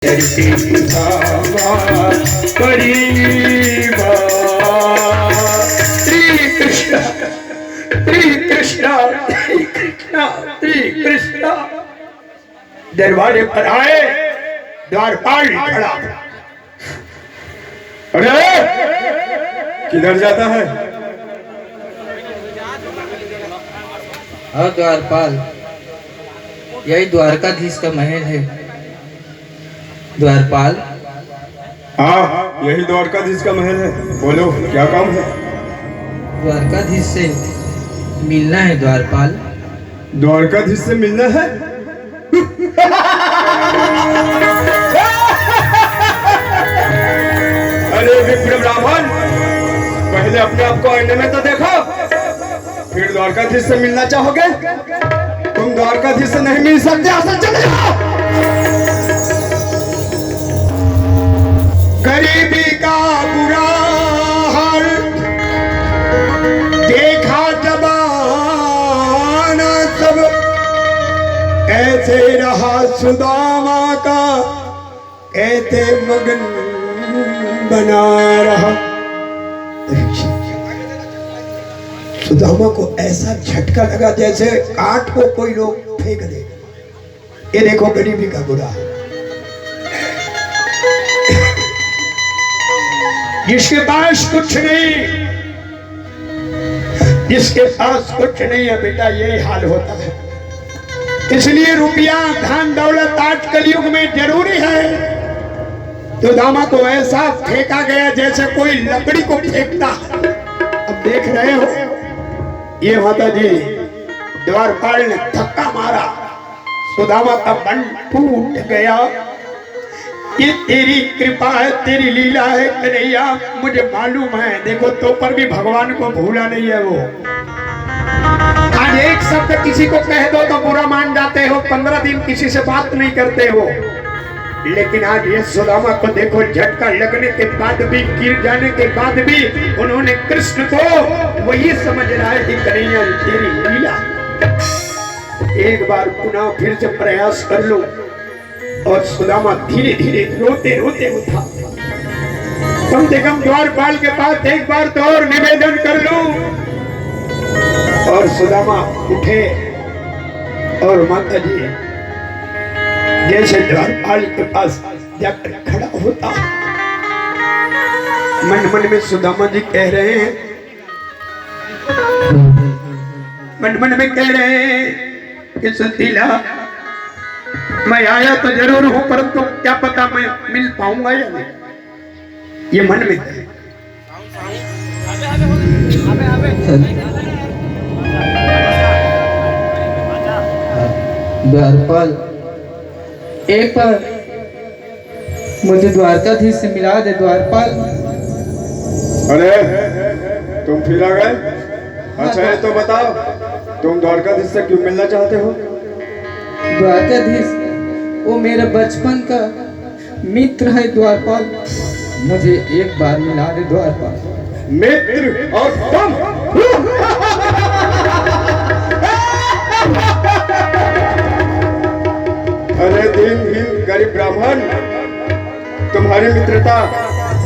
धरती धावा परिवा। श्री कृष्ण श्री कृष्ण श्री कृष्ण श्री कृष्ण। दरवाजे पर आए, द्वारपाल खड़ा। अरे किधर जाता है? हाँ द्वारपाल, यही द्वारकाधीश का महल है। द्वारपाल, हाँ यही द्वारकाधीश का महल है। बोलो क्या काम है? द्वारकाधीश से मिलना है द्वारपाल। द्वारकाधीश से मिलना है? अरे विप्र ब्राह्मण, पहले अपने आप को आईने में तो देखो, फिर द्वारकाधीश से मिलना चाहोगे? तुम द्वारकाधीश से नहीं मिल सकते, असल चले जाओ। गरीबी का बुरा हाल देखा जमाना सब, ऐसे रहा सुदामा का कहते मगन बना रहा। सुदामा को ऐसा झटका लगा जैसे काट को कोई लोग फेंक दे। ये देखो गरीबी का बुरा हाल। जिसके पास कुछ नहीं, जिसके पास कुछ नहीं है बेटा, यही हाल होता है। इसलिए रुपया धन दौलत आज कलयुग में जरूरी है। तो दामा को ऐसा फेंका गया जैसे कोई लकड़ी को फेंकता। अब देख रहे हो, ये माता जी द्वारपाल ने धक्का मारा, सुदामा का बंध टूट गया। ये तेरी कृपा है, तेरी लीला है कन्हैया, मुझे मालूम है। देखो तो पर भी भगवान को भूला नहीं है वो। आज एक शब्द किसी को कह दो तो बुरा मान जाते हो, 15 दिन किसी से बात नहीं करते हो। लेकिन आज ये सुदामा को देखो, झटका लगने के बाद भी, गिर जाने के बाद भी उन्होंने कृष्ण को वही समझ रहा है कि कन्हैया तेरी लीला। एक बार पुनः फिर से प्रयास कर लो। और सुदामा धीरे धीरे रोते रोते उठा। कम से कम द्वारपाल के पास एक बार तो और निवेदन कर लो। और सुदामा उठे और माता जी जैसे द्वारपाल के पास जाकर खड़ा होता, मन मन में सुदामा जी कह रहे हैं, मन मन में कह रहे हैं कि सुशीला, मैं आया तो जरूर हूं, परंतु क्या पता मैं मिल पाऊंगा या नहीं, ये मन में है। द्वारपाल, एक बार मुझे द्वारकाधीश से मिला दे द्वारपाल। अरे तुम फिर आ गए? अच्छा है तो बताओ, तुम द्वारकाधीश से क्यों मिलना चाहते हो? द्वारकाधीश वो मेरा बचपन का मित्र है द्वारपाल, मुझे एक बार मिला दे द्वारपाल। मित्र और तुम? अरे दीन गरीब ब्राह्मण, तुम्हारी मित्रता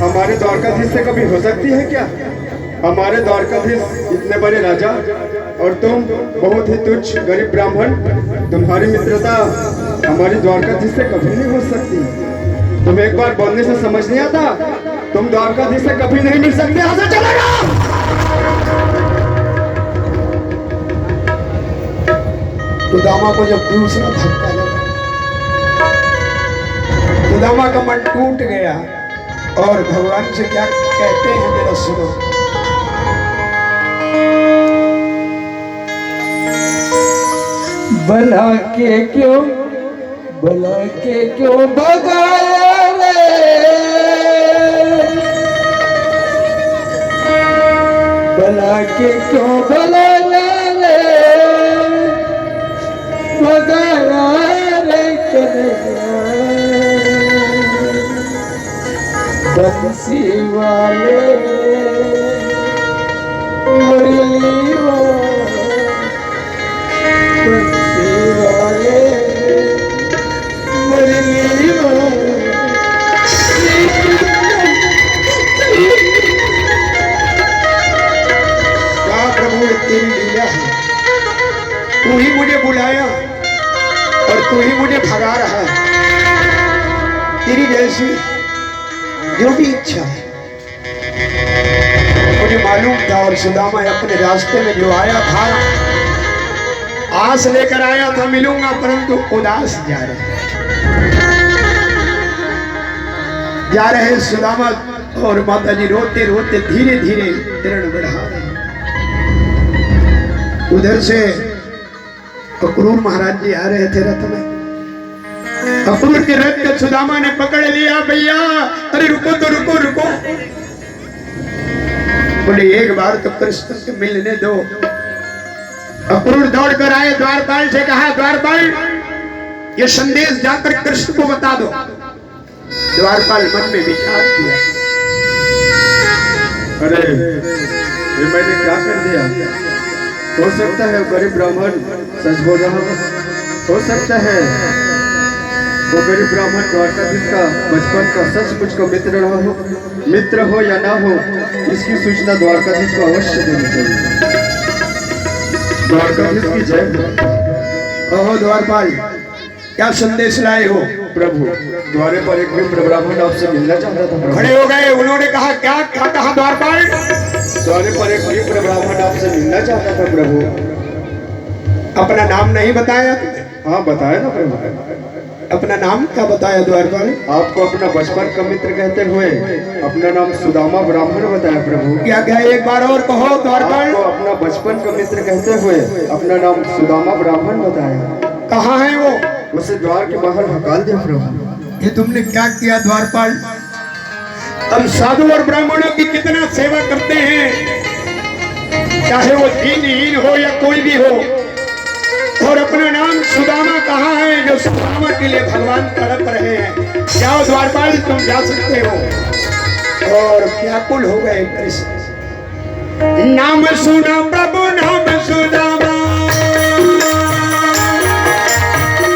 हमारे द्वारकाधीश से कभी हो सकती है क्या? हमारे द्वारकाधीश इतने बड़े राजा और तुम बहुत ही तुच्छ गरीब ब्राह्मण, तुम्हारी मित्रता हमारी द्वारकाधीश से कभी नहीं हो सकती। तुम एक बार बोलने से समझ नहीं आता, तुम द्वारकाधीश से कभी नहीं मिल सकते। यहाँ से चले जाओ। सुदामा को जब दूसरा धक्का लगा, सुदामा का मन टूट गया और भगवान से क्या कहते हैं जरा सुनो। बना के क्यों भगाया रे, बना के क्यों भगाया रे, भगाया रे कन्हैया, बंसी वाले मुरली बंसी वाले मुरली तेरी जैसी जो भी इच्छा है। मुझे मालूम था और सुदामा अपने रास्ते में जो आया था आस लेकर आया था मिलूंगा, परंतु उदास जा रहे सुदामा और माता जी रोते रोते धीरे धीरे चरण बढ़ा रहे। उधर से अक्रूर महाराज जी आ रहे थे रथ में। अक्रूर के रथ को सुदामा ने पकड़ लिया। भैया अरे रुको तो रुको रुको, बोले एक बार तो कृष्ण से मिलने दो। अक्रूर दौड़ कर आए, द्वारपाल से कहा द्वारपाल ये संदेश जाकर कृष्ण को बता दो। द्वारपाल मन में विचार किया, अरे ये मैंने क्या कर दिया? हो सकता है गरीब ब्राह्मण सच बोल रहा हो सकता है वो गरीब ब्राह्मण द्वारकाधीश का बचपन का सचमुच का मित्र हो या ना हो, इसकी सूचना द्वारकाधीश को अवश्य देनी चाहिए। द्वारकाधीश की जय हो। कहो द्वारपाल क्या संदेश लाए हो? प्रभु द्वारे पर एक विप्र ब्राह्मण आपसे मिलना चाहता था। प्रभु खड़े हो गए, उन्होंने कहा क्या क्या कहा द्वारपाल? द्वारे पर एक विप्र ब्राह्मण आपसे मिलना चाहता था। प्रभु अपना नाम नहीं बताया? हाँ बताया ना प्रभु। अपना नाम क्या बताया द्वारपाल? आपको अपना बचपन का मित्र कहते हुए अपना नाम सुदामा ब्राह्मण बताया। प्रभु क्या क्या एक बार और कहो द्वारपाल? आपको अपना बचपन का मित्र कहते हुए अपना नाम सुदामा ब्राह्मण बताया। कहाँ है वो? उसे द्वार के बाहर हकाल दिया। प्रभु ये तुमने क्या किया द्वारपाल? हम साधु और ब्राह्मणों की कितना सेवा करते हैं, चाहे वो दीनहीन हो या कोई भी हो, और अपना नाम सुदामा कहाँ है जो सुदामा के लिए भगवान तड़प रहे हैं। जाओ द्वारपाल तुम जा सकते हो। और व्याकुल हो गए कृष्ण। नाम सुना प्रभु नाम सुदामा,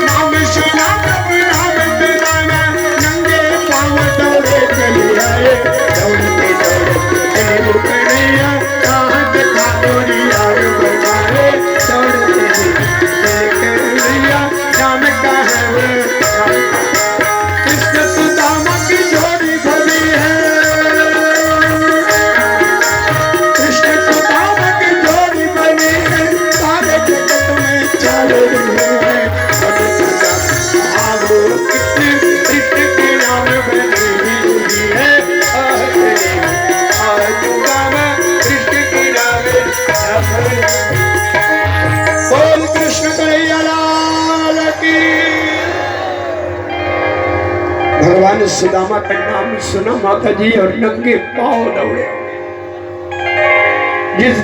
नाम सुना प्रभु नाम सुदामा, नंगे पांव दौड़े चले आए, दौड़ते दौड़ते चले मुकड़िया, हाथ खालोरिया बजाए, दौड़ते नाम का है वो कृष्ण सुदामा की जोड़ी भरी है, कृष्ण सुदामा की जोड़ी भरी है, सारे जगत में चल रही है। कृष्ण के नाम बनी हुई है, सुदामा कृष्ण के नाम। बोल कृष्ण कन्हैया लाल की। भगवान सुदामा का नाम सुना माता जी और नंगे पांव दौड़े।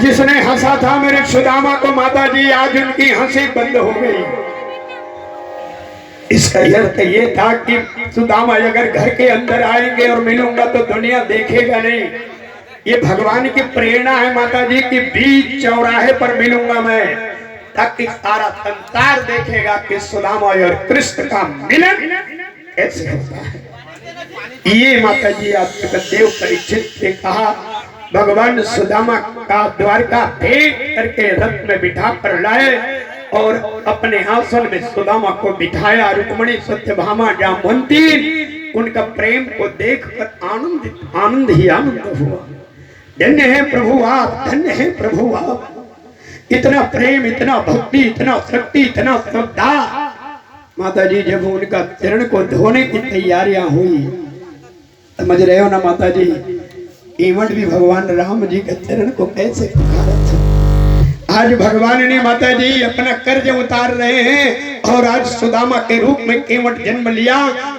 जिसने हंसा था मेरे सुदामा को माता जी, आज उनकी हंसी बंद हो गई। इसका अर्थ ये था कि सुदामा अगर घर के अंदर आएंगे और मिलूंगा तो दुनिया देखेगा नहीं। ये भगवान की प्रेरणा है माता जी की, बीच चौराहे पर मिलूंगा मैं, ताकि सारा संसार देखेगा कि सुदामा और कृष्ण का मिलन कैसे होता है। ये माता जी आपके देव परीक्षित से कहा, भगवान सुदामा का द्वारका भेंट करके रथ में बिठा कर लाए और अपने आसन में सुदामा को बिठाया। रुक्मणी सत्यभामा जामवंती उनका प्रेम को देखकर आनंद ही आनंद हुआ। धन्य है प्रभु आप, धन्य है प्रभु आप। इतना प्रेम, इतना भक्ति, इतना शक्ति, इतना श्रद्धा। माता जी जब उनका चरण को धोने की तैयारियां हुई, समझ रहे हो ना माता जी, केवट भी भगवान राम जी के चरण को कैसे पुकारा था। आज भगवान ने माता जी अपना कर्ज उतार रहे हैं और आज सुदामा के रूप में केवट जन्म लिया।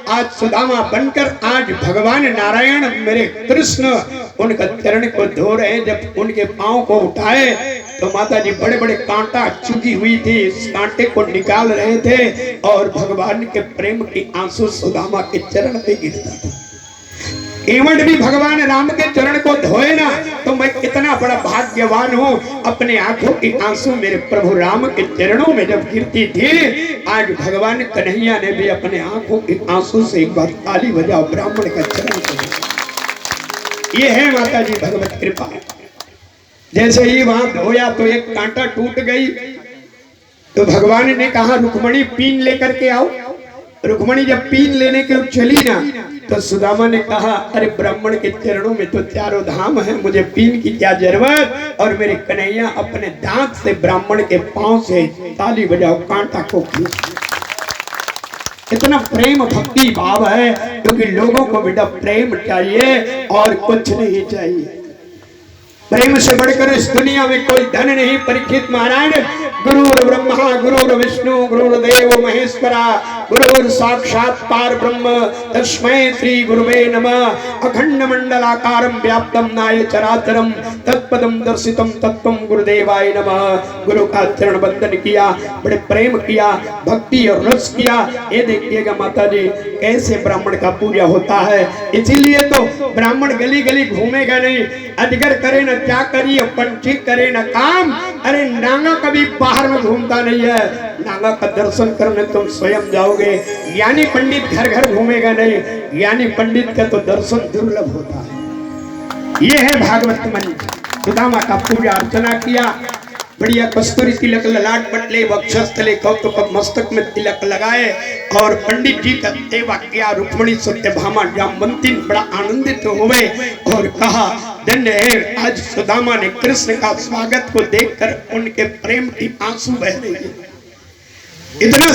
आज सुदामा बनकर आज भगवान नारायण मेरे कृष्ण उनका चरण को धो रहे हैं। जब उनके पांव को उठाए तो माता जी बड़े बड़े कांटा चुगी हुई थी, इस कांटे को निकाल रहे थे और भगवान के प्रेम की आंसू सुदामा के चरण पे गिरता था। केवट भी भगवान राम के चरण को धोए ना, तो मैं कितना बड़ा भाग्यवान हूँ। अपने आंखों की आंसू मेरे प्रभु राम के चरणों में जब गिरती थी, आज भगवान कन्हैया ने भी अपने आंखों की आंसू से एक बार ताली बजाओ ब्राह्मण का चरण को। ये है माता जी भगवत कृपा। जैसे ही वहां धोया तो एक कांटा टूट गई, तो भगवान ने कहा रुक्मणी पीन लेकर के आओ। रुक्मणी जब पीन लेने के चली ना, तो सुदामा ने कहा, अरे ब्राह्मण के चरणों में तो चारों धाम है, मुझे पीन की क्या जरूरत। और मेरे कन्हैया अपने दांत से ब्राह्मण के पांव से ताली बजाओ, कांटा को खींच। इतना प्रेम भक्ति भाव है, क्योंकि लोगों को बेटा प्रेम चाहिए और कुछ नहीं चाहिए। प्रेम से बढ़कर इस दुनिया में कोई धन नहीं। परीक्षित महाराज, गुरुर ब्रह्मा गुरुर विष्णु गुरुर्देव महेश्वरा गुरुर साक्षात पार ब्रह्म तस्मै श्री गुरुवे नमः। अखंड मंडलाकारं व्याप्तं नाय चराचरं तत्पदं दर्शितं तत्वं गुरुदेवाय नमः। गुरु का चरण बंदन किया, बड़े प्रेम किया, भक्ति और रस किया। ये देखिएगा माता जी कैसे ब्राह्मण का पूजा होता है। इसीलिए तो ब्राह्मण गली गली घूमेगा नहीं, अजगर करे न क्या करिए, पंछी करे न काम। अरे नांगा कभी बाहर में घूमता नहीं है, नांगा का दर्शन करने तुम स्वयं जाओगे। ज्ञानी पंडित घर घर घूमेगा नहीं, ज्ञानी पंडित का तो दर्शन दुर्लभ होता है। ये है भागवत मंत्र। सुदामा का पूजा अर्चना किया, बढ़िया कस्तूरी तिलक ललाट पटले वक्षस्थले कौतुक मस्तक में तिलक लगाए और पंडित जी का सेवा किया। रुक्मणी सत्यभामा जामवंती बड़ा आनंदित हुए और कहा, धन्य है आज सुदामा ने कृष्ण का स्वागत को देखकर उनके प्रेम की आंसू बह रहे हैं। इतना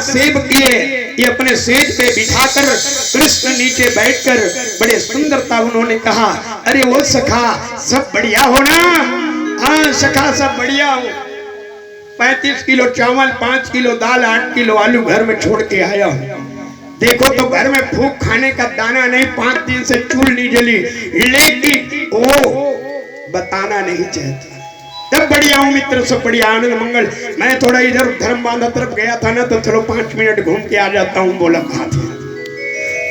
सेव किए, ये अपने सेज पे बिठाकर कृष्ण नीचे बैठकर बड़े सुंदरता उन्होंने कहा, अरे वो सखा सब बढ़िया हो ना? हाँ सखा सब बढ़िया हो। 35 किलो चावल, 5 किलो दाल, 8 किलो आलू घर में छोड़ के आया हूँ। देखो तो घर में फूक खाने का दाना नहीं, 5 दिन से चूल नहीं जली, लेकिन वो बताना नहीं चाहती। तब बढ़िया हूँ मित्र, सब बढ़िया, आनंद मंगल। मैं थोड़ा इधर धर्म बांधा तरफ गया था ना, तो चलो 5 मिनट घूम के आ जाता हूँ। बोला कहा थे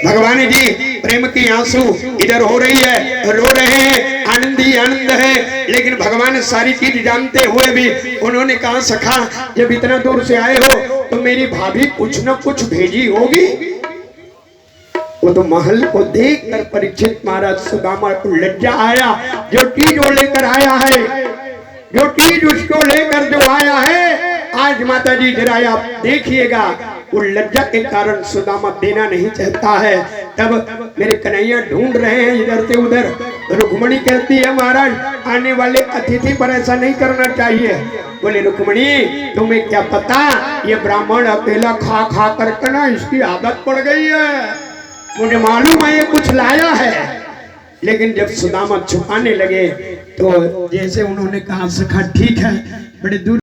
भगवान जी, प्रेम की आंसू इधर हो रही है, रो रहे हैं, आनंद ही आनंद है। लेकिन भगवान सारी चीज जानते हुए भी उन्होंने कहा, सखा जब इतना दूर से आए हो तो मेरी भाभी कुछ न कुछ भेजी होगी। वो तो महल को देखकर परीक्षित महाराज सुदामा को लज्जा आया। जो चीज वो लेकर आया है, जो चीज उसको लेकर जो आया है, आज माता जी जरा आप देखिएगा, वो लज्जा के कारण सुदामा देना नहीं चाहता है। तब मेरे कन्हैया ढूंढ रहे हैं इधर से उधर। रुक्मणी कहती है, महाराज आने वाले अतिथि पर ऐसा नहीं करना चाहिए। बोले रुक्मणी तुम्हें क्या पता, ये ब्राह्मण अकेला खा खा करके ना इसकी आदत पड़ गई है। मुझे मालूम है ये कुछ लाया है। लेकिन जब सुदामा छुपाने लगे तो जैसे उन्होंने कहा, सखा ठीक है, बड़े दूर